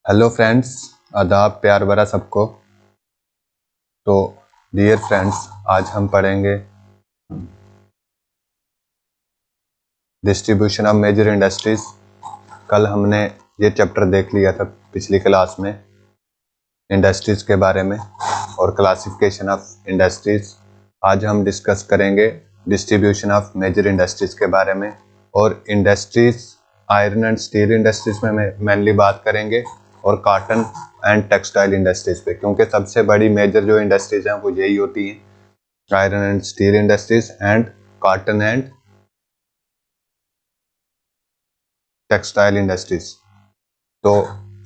Hello friends, आदाब प्यार भरा सबको। तो डियर फ्रेंड्स, आज हम पढ़ेंगे डिस्ट्रीब्यूशन ऑफ मेजर इंडस्ट्रीज। कल हमने ये चैप्टर देख लिया था पिछली क्लास में इंडस्ट्रीज के बारे में और क्लासिफिकेशन ऑफ इंडस्ट्रीज। आज हम डिस्कस करेंगे डिस्ट्रीब्यूशन ऑफ मेजर इंडस्ट्रीज के बारे में। और industries iron and steel industries में मेनली बात करेंगे और कॉटन एंड टेक्सटाइल इंडस्ट्रीज पे, क्योंकि सबसे बड़ी मेजर जो इंडस्ट्रीज हैं वो यही होती हैं, iron and steel industries and cotton and textile industries. तो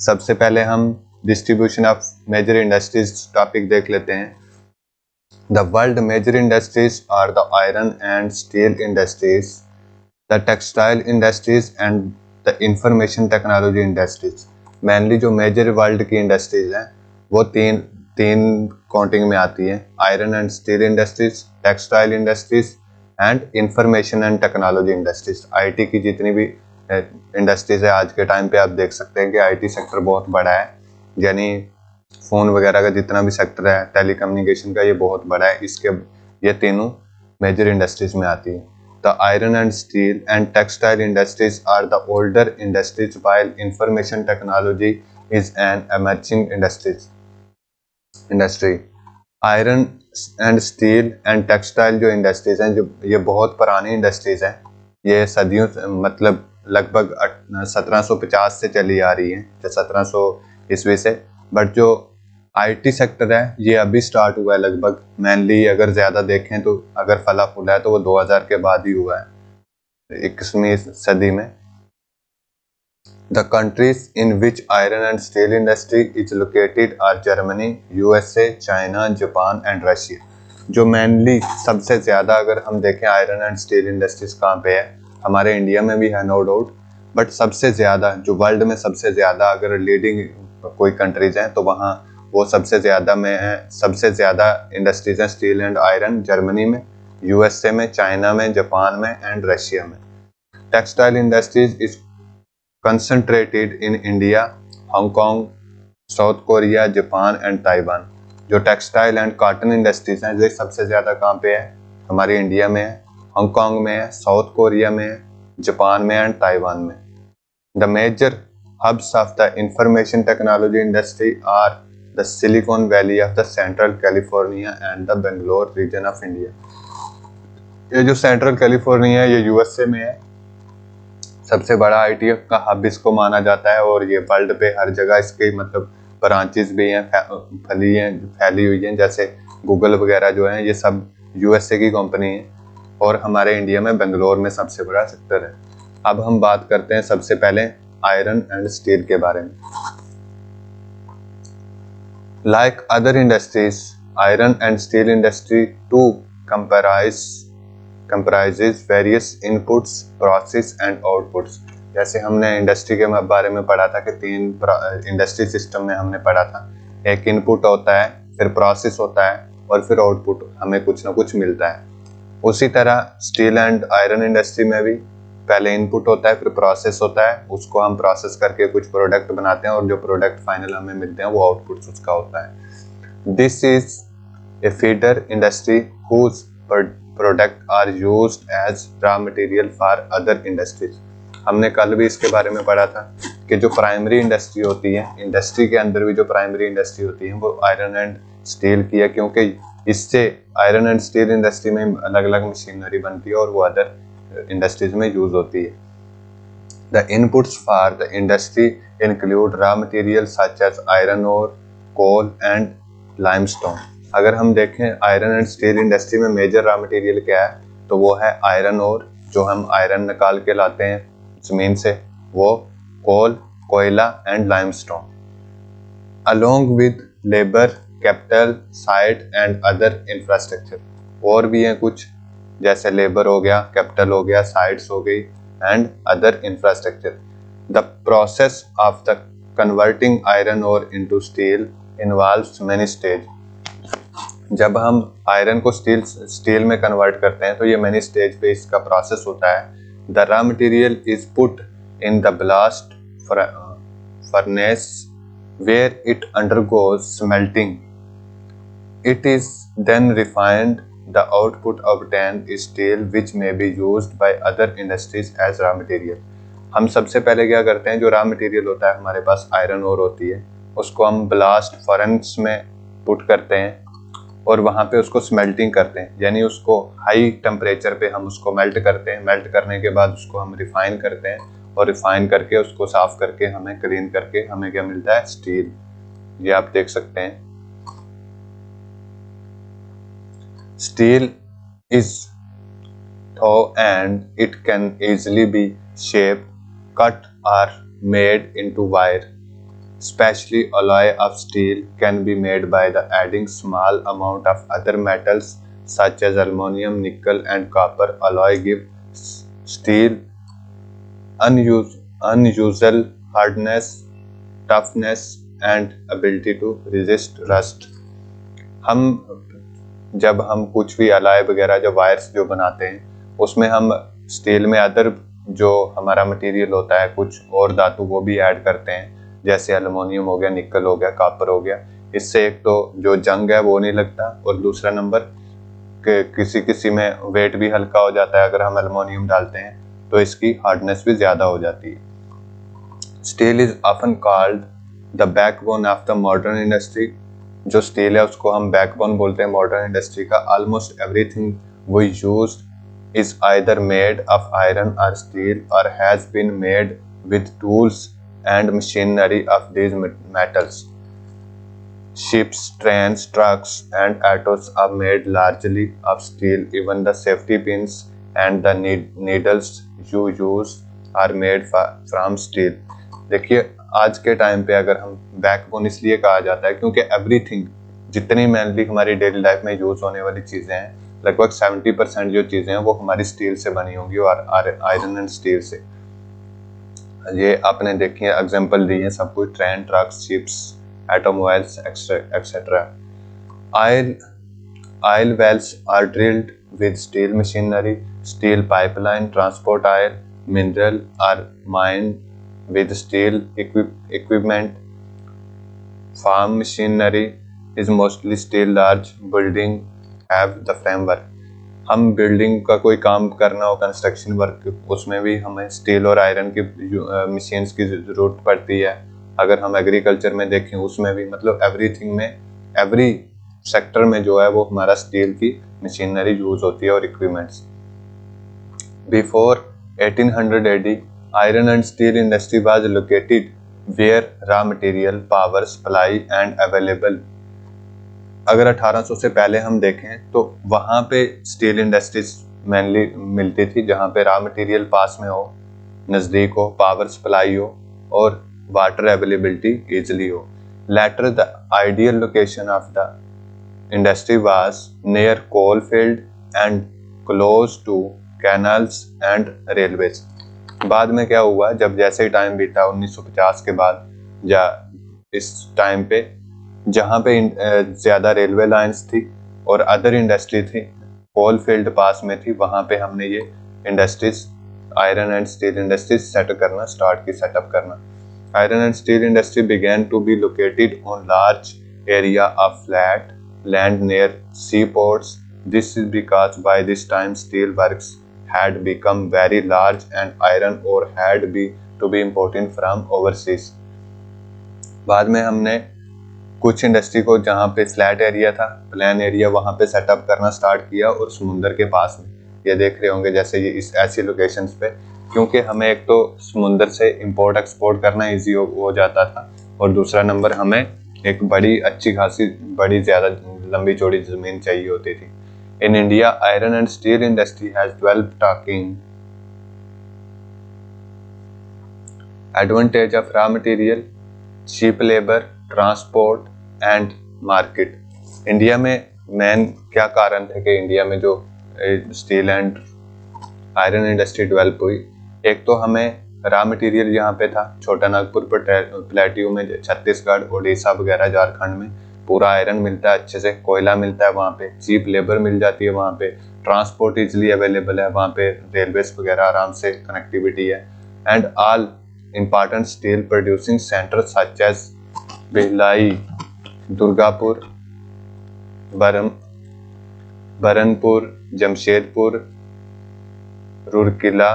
सबसे पहले हम distribution of major industries topic देख लेते हैं। The world major industries are the iron and steel industries, the textile industries and the information technology industries। Mainly जो major world की industries हैं वो तीन तीन काउंटिंग में आती हैं, iron and steel industries, textile industries and information and technology industries. IT की जितनी भी इंडस्ट्रीज है आज के टाइम पे आप देख सकते हैं कि आईटी सेक्टर बहुत बड़ा है, यानी फ़ोन वगैरह का जितना भी सेक्टर है, टेलीकम्युनिकेशन का, ये बहुत बड़ा है। इसके ये तीनों मेजर इंडस्ट्रीज में आती है। The iron and steel and textile industries are the older industries while information technology is an emerging industry. Iron and steel and textile जो इंडस्ट्रीज हैं, जो ये बहुत पुरानी इंडस्ट्रीज हैं, ये सदियों से मतलब लगभग 1750 से चली आ रही है, 1700 ईस्वी से। बट जो आईटी सेक्टर है ये अभी स्टार्ट हुआ है लगभग। मेनली अगर ज़्यादा देखें तो अगर फला फूला है तो वो 2000 के बाद ही हुआ है, 21वीं सदी में। The countries in which iron and steel industry is located are Germany, USA, China, Japan and Russia. जो मेनली सबसे ज़्यादा अगर हम देखें आयरन एंड स्टील इंडस्ट्रीज कहाँ पे है, हमारे इंडिया में भी है नो डाउट, बट सबसे ज़्यादा जो वर्ल्ड में सबसे ज़्यादा अगर लीडिंग कोई कंट्रीज हैं तो वहाँ वो सबसे ज़्यादा में है। सबसे ज़्यादा इंडस्ट्रीज हैं स्टील एंड आयरन जर्मनी में, यूएसए में, चाइना में, जापान में एंड रशिया में। Textile industries is concentrated in India, Hong Kong, south Korea, Japan and Taiwan. जो टेक्सटाइल एंड कॉटन इंडस्ट्रीज हैं ये सबसे ज़्यादा कहाँ पे है, हमारे इंडिया में है, हांगकांग में है, साउथ कोरिया में है, जापान में एंड ताइवान में। The major hubs of the information technology industry are the Silicon Valley of the Central California and the Bangalore region of India। ये जो सेंट्रल कैलिफोर्निया है ये यूएसए में है, सबसे बड़ा आईटी का हब इसको माना जाता है। और ये वर्ल्ड पे हर जगह इसके मतलब ब्रांचेस भी हैं, फैली हुई हैं, जैसे गूगल वगैरह जो हैं ये सब यूएसए की कंपनी है। और हमारे इंडिया में बेंगलोर में सबसे बड़ा सेक्टर है। अब हम बात करते हैं सबसे पहले आयरन एंड स्टील के बारे में। Like other industries, iron and steel industry too comprises various inputs, process and outputs। जैसे हमने इंडस्ट्री के बारे में पढ़ा था कि तीन इंडस्ट्री सिस्टम में हमने पढ़ा था, एक इनपुट होता है, फिर प्रोसेस होता है और फिर आउटपुट, हमें कुछ ना कुछ मिलता है। उसी तरह स्टील एंड आयरन इंडस्ट्री में भी पहले इनपुट होता है, फिर प्रोसेस होता है, उसको हम प्रोसेस करके कुछ प्रोडक्ट बनाते हैं और जो प्रोडक्ट फाइनल हमें मिलते हैं वो आउटपुट उसका होता है। This is a feeder industry whose product are used as raw material for other industries. हमने कल भी इसके बारे में पढ़ा था कि जो प्राइमरी इंडस्ट्री होती है, इंडस्ट्री के अंदर भी जो प्राइमरी इंडस्ट्री होती है वो आयरन एंड स्टील की है, क्योंकि इससे आयरन एंड स्टील इंडस्ट्री में अलग अलग मशीनरी बनती है और वो अदर इंडस्ट्रीज में यूज होती है। The inputs for the industry include raw material such as iron ore, coal and limestone. अगर हम देखें आयरन एंड स्टील इंडस्ट्री में मेजर रॉ मटेरियल क्या है तो वो है आयरन ओर, जो हम आयरन निकाल के लाते हैं जमीन से, वो कोल, कोयला and limestone, along with labour, capital, site and other infrastructure. और भी हैं कुछ, जैसे लेबर हो गया, कैपिटल हो गया, साइट्स हो गई and other infrastructure. The process of the converting iron ore into steel involves many stage. जब हम आयरन को स्टील में कन्वर्ट करते हैं तो ये मेनी स्टेज पे इसका प्रोसेस होता है। The raw material is put in the blast furnace where it undergoes smelting. It is then refined. The output obtained is steel which may be used by other industries as raw material. हम सबसे पहले क्या करते हैं, जो raw material होता है हमारे पास आयरन ओर होती है, उसको हम ब्लास्ट फर्नेस में पुट करते हैं और वहाँ पे उसको स्मेल्टिंग करते हैं, यानी उसको हाई टेम्परेचर पे हम उसको मेल्ट करते हैं। मेल्ट करने के बाद उसको हम रिफाइन करते हैं और रिफाइन करके उसको साफ करके हमें क्लीन करके हमें क्या मिलता है, स्टील। ये आप देख सकते हैं। Steel is tough and it can easily be shaped, cut or made into wire. Especially alloy of steel can be made by the adding small amount of other metals such as aluminum, nickel and copper. Alloy give steel unusual hardness, toughness and ability to resist rust. जब हम कुछ भी alloy वगैरह जो wires जो बनाते हैं उसमें हम स्टील में अदर जो हमारा मटेरियल होता है कुछ और धातु वो भी ऐड करते हैं, जैसे एल्युमिनियम हो गया, निकल हो गया, कॉपर हो गया। इससे एक तो जो जंग है वो नहीं लगता और दूसरा नंबर किसी किसी में वेट भी हल्का हो जाता है। अगर हम एल्युमिनियम डालते हैं तो इसकी हार्डनेस भी ज़्यादा हो जाती है। Steel is often called the backbone of the modern industry. जो स्टील है उसको हम बैकबोन बोलते हैं मॉडर्न इंडस्ट्री का। Almost everything we used is either made of iron or steel or has been made with tools and machinery of these metals. Ships, trains, trucks and autos are made largely of steel. Even the safety pins and the needles you use are made from steel. देखिए आज के time पे अगर हम backbone इसलिए कहा जाता है क्योंकि एवरीथिंग जितनी मेनली हमारी डेली लाइफ में यूज होने वाली चीज़ें हैं लगभग 70% जो चीज़ें हैं वो हमारी स्टील से बनी होंगी और आयरन एंड स्टील से। ये आपने देखी है एग्जांपल दी है सब कुछ, train, trucks, ships, automobiles etcetera. Oil wells are drilled with steel machinery. Steel pipeline transport oil. Mineral are mined with steel equipment. Farm machinery is mostly steel. Large building have the framework. हम building का कोई काम करना हो, construction work, उसमें भी हमें steel और आयरन की मशीन्स की ज़रूरत पड़ती है। अगर हम एग्रीकल्चर में देखें उसमें भी, मतलब एवरीथिंग में, एवरी सेक्टर में जो है वो हमारा स्टील की मशीनरी यूज होती है और equipments. Before 1800 AD iron and steel industry was located where raw material, power supply and available. अगर 1800 से पहले हम देखें तो वहाँ पे स्टील इंडस्ट्रीज मेनली मिलती थी जहाँ पे रॉ मटेरियल पास में हो, नज़दीक हो, पावर सप्लाई हो और वाटर अवेलेबिलिटी ईजिली हो। Later the ideal location of the industry was near coal field and close to canals and railways. बाद में क्या हुआ, जब जैसे ही टाइम बीता 1950 के बाद या इस टाइम पे जहाँ पे ज़्यादा रेलवे लाइंस थी और अदर इंडस्ट्री थी, कोल फील्ड पास में थी, वहाँ पे हमने ये industries iron and steel industries setup करना। Iron and steel industry began to be located on large area of flat land near seaports. This is because by this time steel works had become very large and iron ore had to be imported from overseas. बाद में हमने कुछ industry को जहाँ पे flat area था, plain area, वहाँ पे सेटअप करना स्टार्ट किया और समुंदर के पास में, ये देख रहे होंगे जैसे ये इस ऐसी लोकेशंस पे, क्योंकि हमें एक तो समुंदर से इंपोर्ट एक्सपोर्ट करना इजी हो जाता था और दूसरा नंबर हमें एक बड़ी अच्छी खासी बड़ी ज़्यादा लंबी चौड़ी ज़मीन चाहिए होती थी। In India iron and steel industry has developed taking advantage of raw material, cheap labour, transport and market. India में मेन क्या कारण थे कि इंडिया में जो steel and iron industry develop हुई, एक तो हमें रॉ मटेरियल यहाँ पे था, छोटा नागपुर प्लेट्यू में, छत्तीसगढ़, उड़ीसा वगैरह, झारखंड में पूरा आयरन मिलता है, अच्छे से कोयला मिलता है वहाँ पे, चीप लेबर मिल जाती है वहाँ पे, ट्रांसपोर्ट इजली अवेलेबल है वहाँ पे, रेलवेज वगैरह आराम से कनेक्टिविटी है, and all important steel producing centre such as Bhilai, Durgapur, Burnpur, Jamshedpur, Rourkela,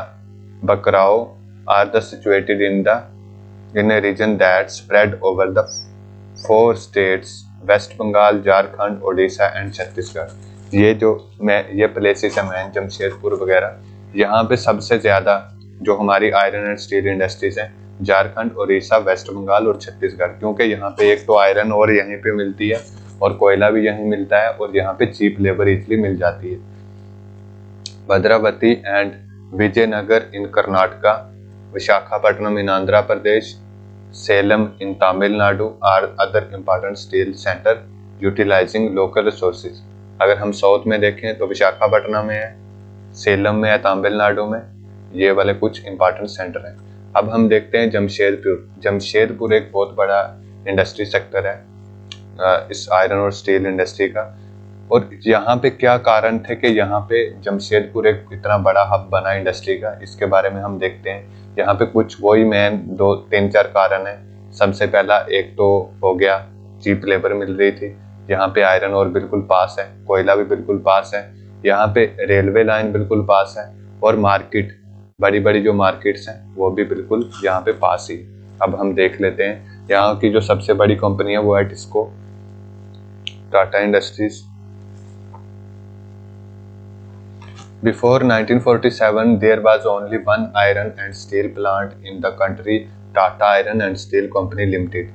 Bokaro are the situated in a region that spread over the 4 states West Bengal, Jharkhand, Odisha and Chhattisgarh. ये प्लेसेस हैं जमशेदपुर वगैरह, यहाँ पे सबसे ज़्यादा जो हमारी आयरन एंड स्टील इंडस्ट्रीज हैं झारखंड, ओडिशा, वेस्ट बंगाल और छत्तीसगढ़, क्योंकि यहाँ पे एक तो आयरन और यहीं पे मिलती है और कोयला भी यहीं मिलता है और यहाँ पे चीप लेबर इजली मिल जाती है। Bhadravati and Vijayanagar in Karnataka, Visakhapatnam in Andhra Pradesh, Salem in Tamil Nadu are other important steel center utilizing local resources। अगर हम साउथ में देखें तो विशाखापट्टनम में है, सेलम में है तमिलनाडु में, ये वाले कुछ इंपॉर्टेंट सेंटर हैं। अब हम देखते हैं जमशेदपुर एक बहुत बड़ा इंडस्ट्री सेक्टर है इस आयरन और स्टील इंडस्ट्री का। और यहाँ पे क्या कारण थे कि यहाँ पे जमशेदपुर एक इतना बड़ा हब बना इंडस्ट्री का, इसके बारे में हम देखते हैं। यहाँ पे कुछ वही मेन 2-3-4 कारण है। सबसे पहला एक तो हो गया चीप लेबर मिल रही थी, यहाँ पे आयरन और बिल्कुल पास है, कोयला भी बिल्कुल पास है, यहाँ पे रेलवे लाइन बिल्कुल पास है और मार्केट, बड़ी बड़ी जो मार्केट्स हैं वो भी बिल्कुल यहाँ पे पास ही। अब हम देख लेते हैं यहाँ की जो सबसे बड़ी कंपनी है वो है TISCO, Tata industries. Before 1947, there was only one iron and steel plant in the country, Tata Iron and Steel Company Limited.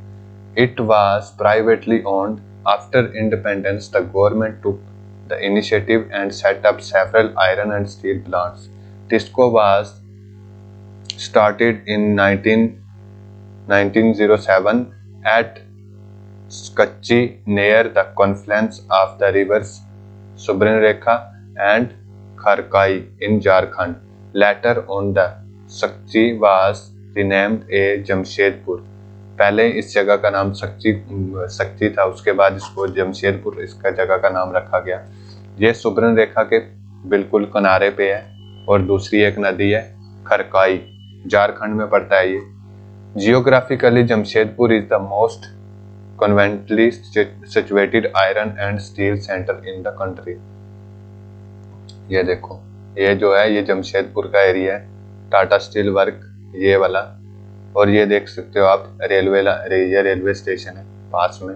It was privately owned. After independence, the government took the initiative and set up several iron and steel plants. TISCO was started in 1907 at Skachchi near the confluence of the rivers Subranrekha and Kharkai in Jharkhand. Later on the Sakchi was renamed a Jamshedpur। पहले इस जगह का नाम सक्ची था, उसके बाद इसको जमशेदपुर इसका जगह का नाम रखा गया। ये सुब्रन रेखा के बिल्कुल किनारे पे है और दूसरी एक नदी है खरकाई, झारखंड में पड़ता है ये। Geographically Jamshedpur is the most conveniently situated iron and steel centre in the country. ये देखो, ये जो है ये जमशेदपुर का एरिया है, टाटा स्टील वर्क ये वाला, और ये देख सकते हो आप ये रेलवे स्टेशन है पास में।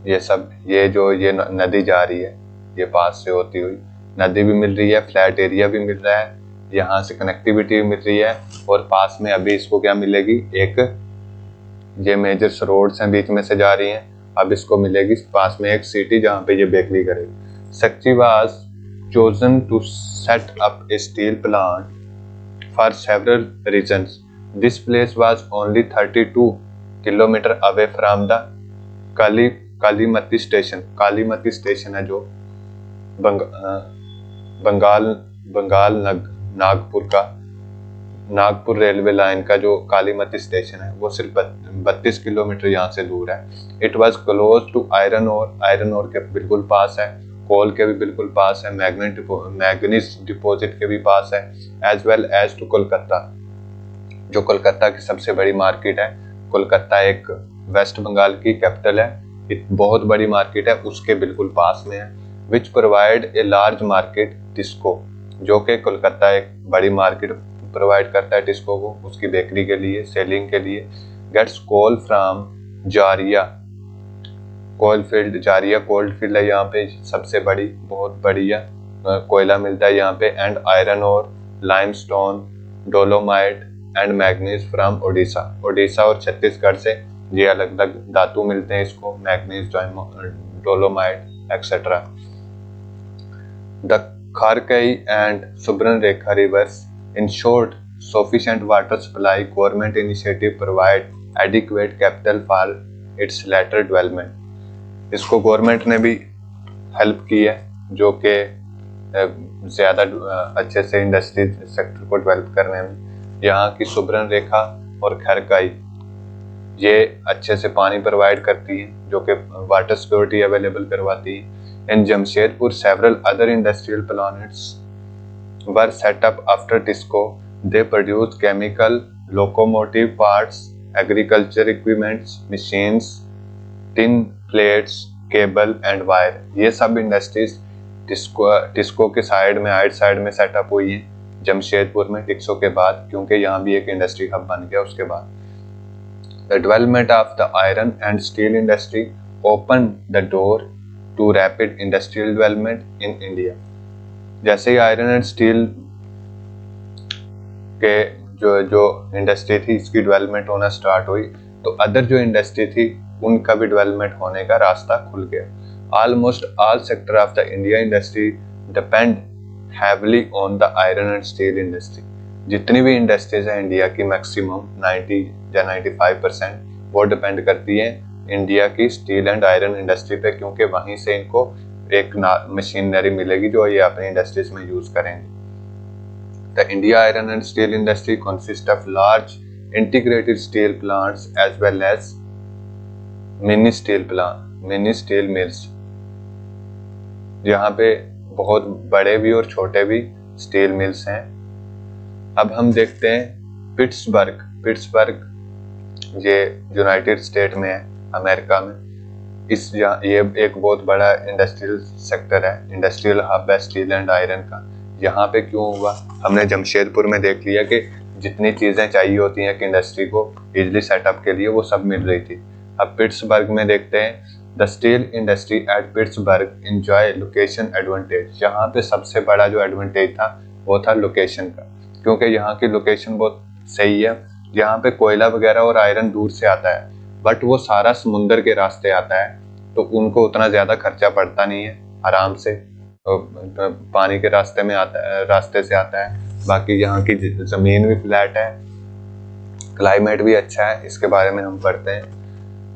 ये सब ये नदी जा रही है, ये पास से होती हुई नदी भी मिल रही है, फ्लैट एरिया भी मिल रहा है, यहाँ से कनेक्टिविटी भी मिल रही है और पास में अभी इसको क्या मिलेगी, एक ये मेजर रोड्स हैं बीच में से जा रही हैं, अब इसको मिलेगी पास में एक सिटी जहाँ पे ये बेकरी करेगी। सक्ची was chosen to set up a steel plant for several reasons. This place was only 32 kilometers away from the कालीमती स्टेशन। कालीमती स्टेशन है जो नागपुर रेलवे लाइन का जो कालीमती स्टेशन है वो सिर्फ 32 किलोमीटर यहाँ से दूर है। It was close to iron ore के बिल्कुल पास है, कोल के भी बिल्कुल पास है, मैग्नीज डिपॉजिट के भी पास है, as well as to Kolkata, जो कोलकाता की सबसे बड़ी मार्केट है। कोलकाता एक वेस्ट बंगाल की कैपिटल है, एक बहुत बड़ी मार्केट है, उसके बिल्कुल पास में है। Which provide a large market TISCO, जो कि कोलकाता एक बड़ी मार्केट प्रोवाइड करता है टिस्को को उसकी बेकरी के लिए, सेलिंग के लिए। गेट्स कोल फ्रॉम जारिया जारिया कोल्ड फील्ड है, यहाँ पे सबसे बड़ी बहुत बढ़िया कोयला मिलता है यहाँ पे। एंड आयरन और limestone, dolomite and manganese from Odisha और छत्तीसगढ़ से ये अलग अलग धातु मिलते हैं इसको, manganese, dolomite etcetera. The Kharkai and Subarnarekha rivers ensured sufficient water supply. Government initiative provide adequate capital for its later development। इसको गवर्नमेंट ने भी हेल्प की है, जो कि ज़्यादा अच्छे से इंडस्ट्री सेक्टर को डेवलप करने में। यहाँ की सुब्रन रेखा और खरकाई ये अच्छे से पानी प्रोवाइड करती हैं, जो कि वाटर सिक्योरिटी अवेलेबल करवाती है। In Jamshedpur several other industrial plants were set up after TISCO. They produced chemical, locomotive parts agriculture equipments, machines, tin plates, cable and wire, ये सब इंडस्ट्रीज टिस्को के साइड में सेटअप हुई है जमशेदपुर में टिक्सो के बाद, क्योंकि यहाँ भी एक इंडस्ट्री हब बन गया उसके बाद। The development of the iron and steel industry open the door to rapid industrial development in India. जैसे ही आयरन एंड स्टील के जो इंडस्ट्री थी इसकी डेवलपमेंट होना स्टार्ट हुई, तो अदर जो इंडस्ट्री थी उनका भी डेवलपमेंट होने का रास्ता खुल गया। Almost all sector of the India industry depend heavily on the iron and steel industry. जितनी भी इंडस्ट्रीज है इंडिया की मैक्सिमम 90 या 95% वो डिपेंड करती है इंडिया की स्टील एंड आयरन इंडस्ट्री पे, क्योंकि वहीं से इनको एक मशीनरी मिलेगी जो ये अपनी इंडस्ट्रीज में यूज करेंगे। The India iron and steel industry consist of large integrated steel plants as well as mini steel mills. यहाँ पे बहुत बड़े भी और छोटे भी स्टील मिल्स हैं। अब हम देखते हैं पिट्सबर्ग ये यूनाइटेड स्टेट में है अमेरिका में। ये एक बहुत बड़ा इंडस्ट्रियल सेक्टर है, इंडस्ट्रियल हब है स्टील एंड आयरन का। यहाँ पे क्यों हुआ, हमने जमशेदपुर में देख लिया कि जितनी चीज़ें चाहिए होती हैं कि इंडस्ट्री को इजली सेटअप के लिए वो सब मिल रही थी। अब पिट्सबर्ग में देखते हैं, the steel industry at Pittsburgh enjoy location advantage. यहाँ पे सबसे बड़ा जो एडवांटेज था वो था लोकेशन का, क्योंकि यहाँ की लोकेशन बहुत सही है। यहाँ पे कोयला वगैरह और आयरन दूर से आता है, बट वो सारा समुंदर के रास्ते आता है, तो उनको उतना ज़्यादा खर्चा पड़ता नहीं है, आराम से तो पानी के रास्ते से आता है। बाकी यहाँ की ज़मीन भी फ्लैट है, क्लाइमेट भी अच्छा है, इसके बारे में हम पढ़ते हैं।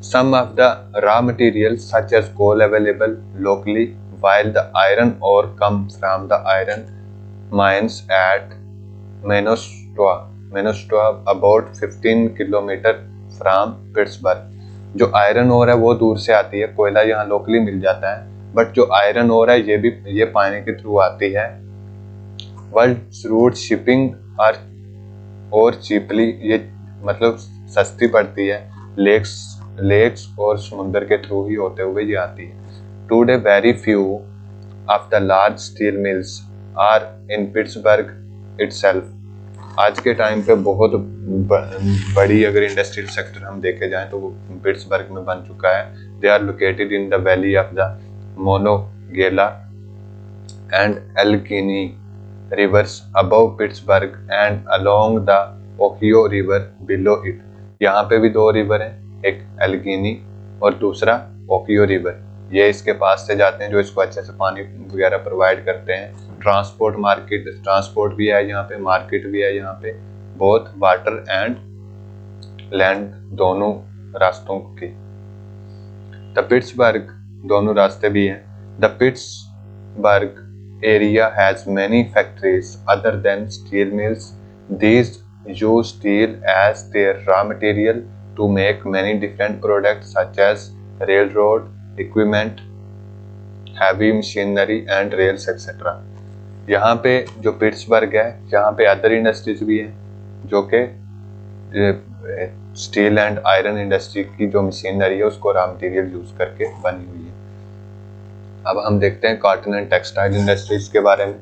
Some of the raw materials such as coal available locally, while the iron ore come from the iron mines at Minnesota about 15 kilometre from Pittsburgh। जो आयरन ओर है वो दूर से आती है, कोयला यहाँ लोकली मिल जाता है, बट जो आयरन ओर है ये पानी के थ्रू आती है। वर्ल्ड रूट शिपिंग और चीपली, ये मतलब सस्ती पड़ती है, लेक्स और समुद्र के थ्रू ही होते हुए ये आती है। Today very few of the large steel mills are in Pittsburgh itself. आज के टाइम पे बहुत बड़ी अगर इंडस्ट्रियल सेक्टर हम देखे जाएं तो वो पिट्सबर्ग में बन चुका है। They are located in the valley of the Monongahela and Allegheny rivers above Pittsburgh and along the Ohio river below it. यहाँ पे भी दो रिवर हैं, एक एल्गिनी और दूसरा ओहियो रिवर। ये इसके पास से जाते हैं जो इसको अच्छे से पानी वगैरह प्रोवाइड करते हैं। ट्रांसपोर्ट भी है यहाँ पे, मार्केट भी है यहाँ पे, बोथ वाटर एंड लैंड दोनों रास्तों की। द पिट्सबर्ग दोनों रास्ते भी हैं। The Pittsburgh area has many factories other than steel mills. These use steel as their raw material to make many different products such as railroad equipment, heavy machinery and rails etc. यहाँ पे जो Pittsburgh है यहाँ पे other industries भी हैं जो कि स्टील एंड आयरन इंडस्ट्री की जो मशीनरी है उसको रॉ मटेरियल यूज करके बनी हुई है। अब हम देखते हैं कॉटन एंड टेक्सटाइल इंडस्ट्रीज के बारे में।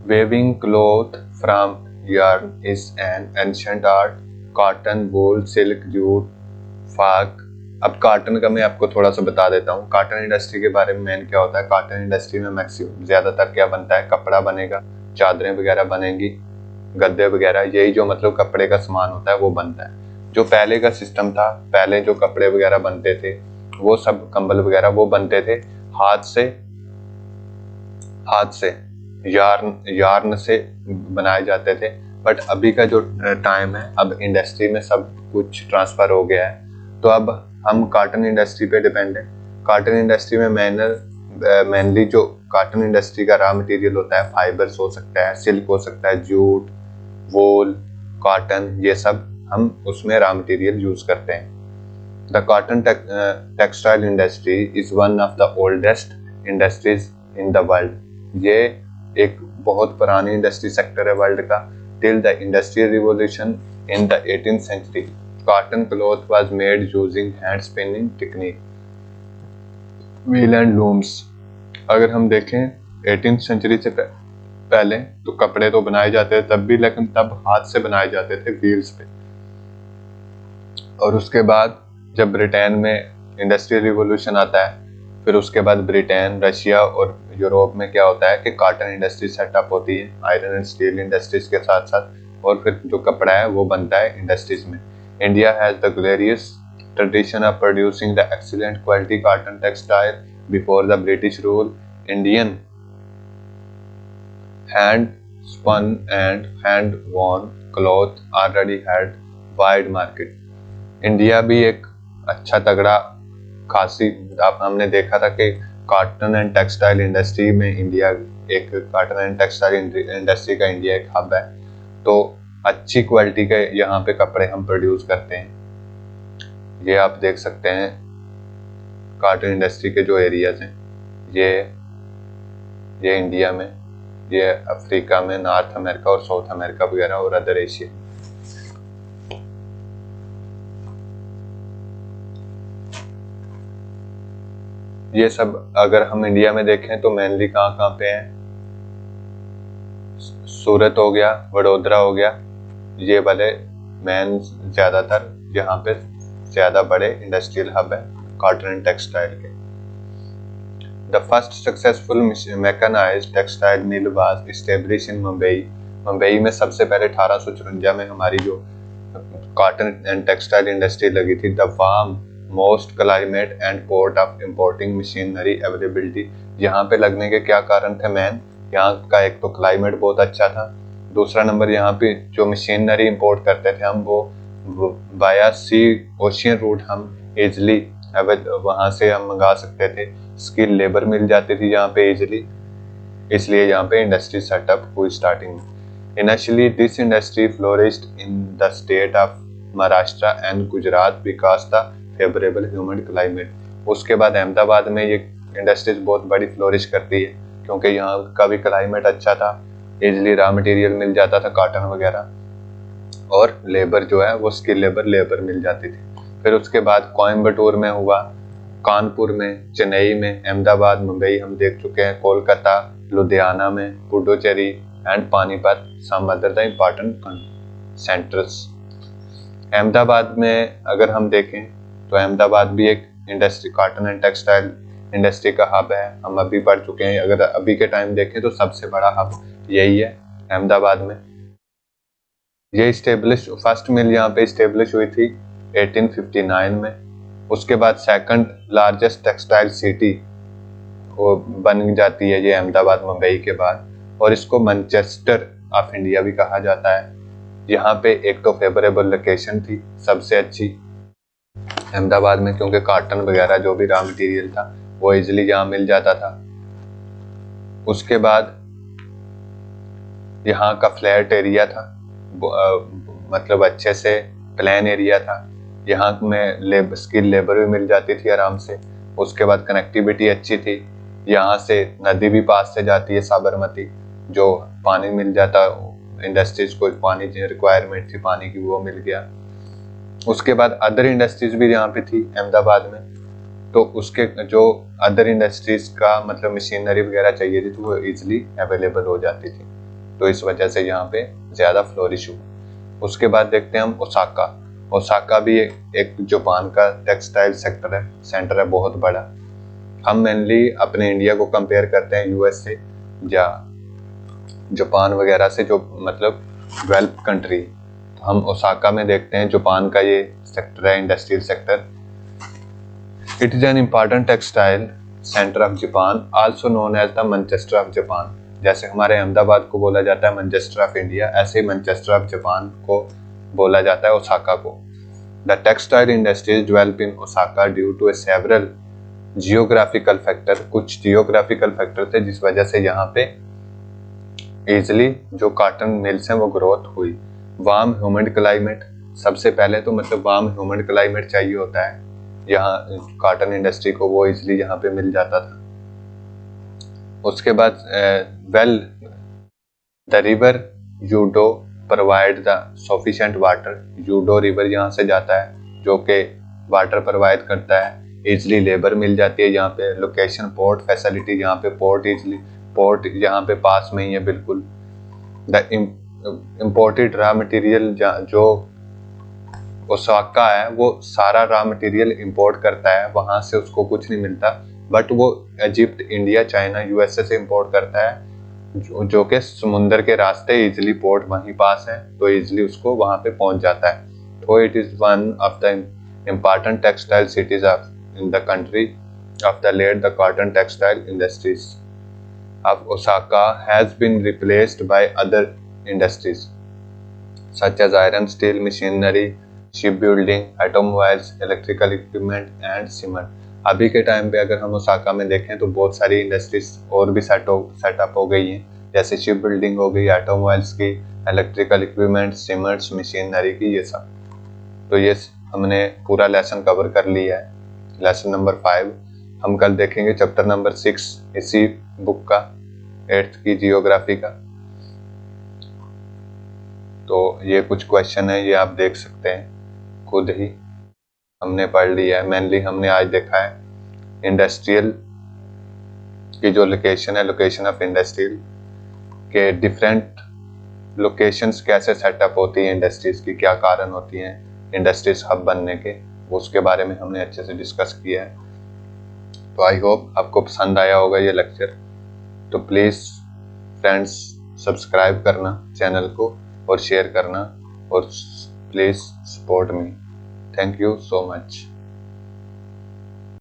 Weaving cloth from yarn is an ancient art. Cotton, wool, silk, jute, flax. अब कॉटन का मैं आपको थोड़ा सा बता देता हूँ। कॉटन इंडस्ट्री के बारे में मेन क्या होता है, कॉटन इंडस्ट्री में मैक्सिमम ज़्यादातर क्या बनता है, कपड़ा बनेगा, चादरें वगैरह बनेंगी, गद्दे वगैरह, यही जो मतलब कपड़े का सामान होता है वो बनता है। जो पहले का सिस्टम था, पहले जो कपड़े वगैरह बनते थे वो सब कंबल वगैरह वो बनते थे हाथ से यार्न से बनाए जाते थे। बट अभी का जो टाइम है, अब इंडस्ट्री में सब कुछ ट्रांसफर हो गया है, तो अब हम कॉटन इंडस्ट्री पे डिपेंड है। कॉटन इंडस्ट्री में मेनली जो कॉटन इंडस्ट्री का रॉ मटेरियल होता है, फाइबर्स हो सकता है, सिल्क हो सकता है, जूट, वूल, कॉटन, ये सब हम उसमें रॉ मटेरियल यूज करते हैं। The cotton textile industry is one of the oldest industries in the world. ये एक बहुत पुरानी इंडस्ट्री सेक्टर है वर्ल्ड का। Till the industrial revolution in the 18th century cotton cloth was made using hand spinning technique, wheel and looms. अगर हम देखें 18th century से पहले तो कपड़े तो बनाए जाते थे तब भी, लेकिन तब हाथ से बनाए जाते थे व्हील्स पे। और उसके बाद जब ब्रिटेन में इंडस्ट्रियल रिवॉल्यूशन आता है, फिर उसके बाद ब्रिटेन, रशिया और यूरोप में क्या होता है कि कॉटन इंडस्ट्री सेटअप होती है आयरन एंड स्टील इंडस्ट्रीज के साथ साथ, और फिर जो कपड़ा है वो बनता है इंडस्ट्रीज में। India has the glorious tradition of producing the excellent quality cotton textile before the British rule. Indian hand spun and hand woven cloth already had wide market. India भी एक अच्छा तगड़ा खासी, आप हमने देखा था कि कॉटन एंड टेक्सटाइल इंडस्ट्री में इंडिया एक, कॉटन एंड टेक्सटाइल इंडस्ट्री का इंडिया एक हब है। तो अच्छी क्वालिटी के यहाँ पे कपड़े हम प्रोड्यूस करते हैं। ये आप देख सकते हैं कॉटन इंडस्ट्री के जो एरियाज हैं, ये इंडिया में, ये अफ्रीका में, नॉर्थ अमेरिका और साउथ अमेरिका वगैरह और अदर एशिया। ये सब अगर हम इंडिया में देखें तो मेनली कहाँ पे हैं, सूरत हो गया, वडोदरा हो गया, ये वाले मेन ज्यादातर यहाँ पे ज्यादा बड़े इंडस्ट्रियल हब है कॉटन एंड टेक्सटाइल के। The first successful mechanised textile mill was established in Mumbai. Mumbai में सबसे पहले 1854 में हमारी जो कॉटन एंड टेक्सटाइल इंडस्ट्री लगी थी। The warm most climate and port of importing machinery availability. यहाँ पे लगने के क्या कारण थे मैन, यहाँ का एक तो क्लाइमेट बहुत अच्छा था, दूसरा नंबर यहाँ पे जो मशीनरी इंपोर्ट करते थे हम वो बाया सी ओशियन रूट हम इजली वहाँ से हम मंगा सकते थे। स्किल लेबर मिल जाती थी यहाँ पे इजली, इसलिए यहाँ पे इंडस्ट्री सेटअप हुई स्टार्टिंग में। Initially this industry flourished in the state of Maharashtra and Gujarat because the favourable humid climate. उसके बाद अहमदाबाद में ये इंडस्ट्रीज बहुत बड़ी फ्लोरिश करती है क्योंकि यहाँ का भी क्लाइमेट अच्छा था, इजली रॉ मटेरियल मिल जाता था कॉटन वगैरह, और लेबर जो है वो स्किल लेबर मिल जाती थी। फिर उसके बाद कोयम्बटूर में हुआ, कानपुर में, चेन्नई में, अहमदाबाद, मुंबई हम देख चुके हैं, कोलकाता, लुधियाना में, Puducherry and Panipat some other the important centres. Ahmedabad में अगर हम देखें तो अहमदाबाद भी एक industry, cotton and textile industry का हब है, हम अभी पढ़ चुके हैं। अगर अभी के टाइम देखें तो सबसे बड़ा हब यही है अहमदाबाद में। ये फर्स्ट मिल यहाँ पे स्टेब्लिश हुई थी 1859 में। उसके बाद सेकंड लार्जेस्ट टेक्सटाइल सिटी वो बन जाती है ये अहमदाबाद मुंबई के बाद, और इसको मैनचेस्टर ऑफ इंडिया भी कहा जाता है। यहाँ पे एक तो फेवरेबल लोकेशन थी सबसे अच्छी अहमदाबाद में, क्योंकि कॉटन वगैरह जो भी रॉ मटेरियल था वो इजिली यहाँ मिल जाता था। उसके बाद यहाँ का फ्लैट एरिया था, मतलब अच्छे से प्लान एरिया था, यहाँ में स्किल लेबर भी मिल जाती थी आराम से। उसके बाद कनेक्टिविटी अच्छी थी, यहाँ से नदी भी पास से जाती है साबरमती, जो पानी मिल जाता, इंडस्ट्रीज को पानी रिक्वायरमेंट थी पानी की वो मिल गया। उसके बाद अदर इंडस्ट्रीज भी यहाँ पे थी अहमदाबाद में, तो उसके जो अदर इंडस्ट्रीज का मतलब मशीनरी वगैरह चाहिए थी तो वो इजिली अवेलेबल हो जाती थी, तो इस वजह से यहाँ पे ज़्यादा फ्लोरिश हुआ। उसके बाद देखते हैं हम ओसाका। ओसाका भी एक जापान का टेक्सटाइल सेंटर है बहुत बड़ा। हम मेनली अपने इंडिया को कंपेयर करते हैं यूएस से या जापान वगैरह से, जो मतलब डेवलप कंट्री। तो हम ओसाका में देखते हैं जापान का ये सेक्टर है, industrial sector. It is an important textile centre of Japan, also known as the Manchester of Japan. जैसे हमारे अहमदाबाद को बोला जाता है मैनचेस्टर ऑफ इंडिया, ऐसे ही मैनचेस्टर ऑफ जापान को बोला जाता है ओसाका को। The textile industries develop in Osaka due to several geographical factor. कुछ जियोग्राफिकल फैक्टर थे जिस वजह से यहाँ पे इजिली जो कॉटन मिल्स हैं वो ग्रोथ हुई। वार्म ह्यूमिड क्लाइमेट, सबसे पहले तो मतलब वार्म ह्यूमिड क्लाइमेट चाहिए होता है, यहाँ कॉटन इंडस्ट्री को वो इजिली यहाँ पे मिल जाता था। उसके बाद well the river Yodo provide the sufficient water. Yodo river यहाँ से जाता है जो कि वाटर प्रोवाइड करता है। इजली लेबर मिल जाती है यहाँ पे। लोकेशन पोर्ट फैसिलिटी, यहाँ पे पोर्ट यहाँ पे पास में ही है बिल्कुल। द इम्पोर्टेड रॉ मटेरियल, जो ओसाका है वो सारा रॉ मटेरियल इंपोर्ट करता है, वहां से उसको कुछ नहीं मिलता, बट वो इजिप्ट, इंडिया, चाइना, यूएसए से इंपोर्ट करता है, जो कि समुंदर के रास्ते इजिली पोर्ट वहीं पास है, तो इजिली उसको वहां पे पहुंच जाता है। तो it is one of the important textile cities of in the country of the late the cotton textile industries of Osaka has been replaced by other industries such as iron, steel, machinery, shipbuilding, automobiles, electrical equipment and cement। अभी के time पे अगर हम Osaka में देखें तो बहुत सारी इंडस्ट्रीज और भी सेटअप हो गई हैं, जैसे शिप बिल्डिंग हो गई, ऑटोमोबाइल्स की, इलेक्ट्रिकल इक्विपमेंट, सीमेंट्स, मशीनरी की, ये सब। तो ये हमने पूरा लेसन कवर कर लिया है, लेसन नंबर 5। हम कल देखेंगे चैप्टर नंबर 6 इसी बुक का, 8th की जियोग्राफी का। तो ये कुछ क्वेश्चन है, ये आप देख सकते हैं खुद ही, हमने पढ़ लिया है। मेनली हमने आज देखा है इंडस्ट्रियल की जो लोकेशन है, लोकेशन ऑफ इंडस्ट्रियल के डिफरेंट लोकेशंस कैसे सेटअप होती हैं, इंडस्ट्रीज की क्या कारण होती हैं इंडस्ट्रीज हब बनने के, उसके बारे में हमने अच्छे से डिस्कस किया है। तो आई होप आपको पसंद आया होगा ये लेक्चर। तो प्लीज़ फ्रेंड्स सब्सक्राइब करना चैनल को और शेयर करना, और please support me. Thank you so much.